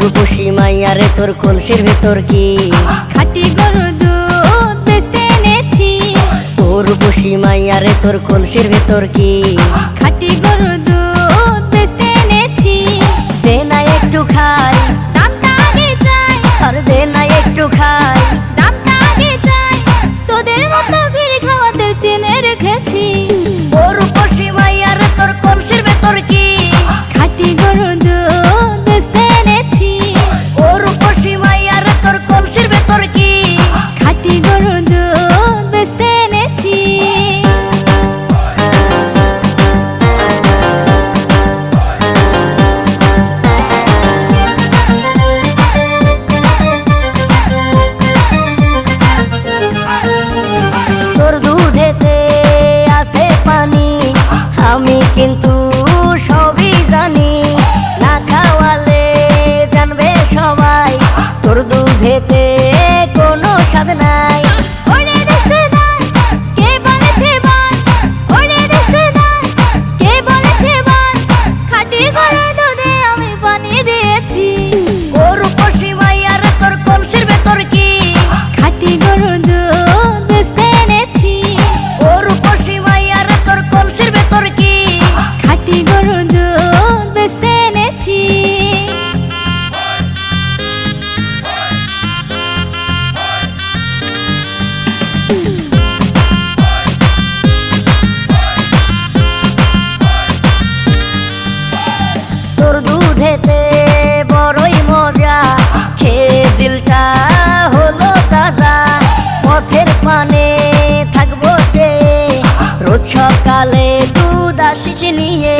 রূপসী মাইয়ারে তোর কলসির ভেতর কি খাঁটি গরুর দুধ বেচতে এনেছি। ও রূপসী মাইয়ারে তোর কলসির ভেতর কি খাঁটি গরুর দুধ বেচতে এনেছি। দে না একটু খাই, দামটা আগে চাই, আর দে না একটু খাই। দামটা আগে চাই, তোদের মতো ভিড় খাওয়াদের চেনে রেখেছি। ও রূপসী মাইয়ারে তোর কলসির ভেতর কি খাঁটি গরুর দুধ বেচতে এনেছি। ও রূপসী মাইয়ারে তোর কলসির ভেতর কি খাঁটি গরুর দুধ বেচতে এনেছি। তোর দুধেতে আছে পানি, আমি কিন্তু সবই জানি। না খাওয়ালে জানবে সবাই তোর দুধেতে কোনো স্বাদ নাই। ওরে দুষ্টুর দল, কে বলেছে বল? ওরে দুষ্টুর দল, কে বলেছে বল? খাঁটি গরুর দুধে আমি পানি দিয়েছি। ও রূপসী মাইয়ারে তোর কলসির ভেতর কি খাঁটি গরুর দুধ বেচতে এনেছি। ও রূপসী মাইয়ারে তোর কলসির ভেতর কি খাঁটি গরুর দুধ বেচতে এনেছি। তোর দুধেতে বড়ই মজা, খেয়ে দিলটা হলো তাজা। পথের পানে থাকবো চেয়ে, রোজ সকালে দুধ আসিস নিয়ে।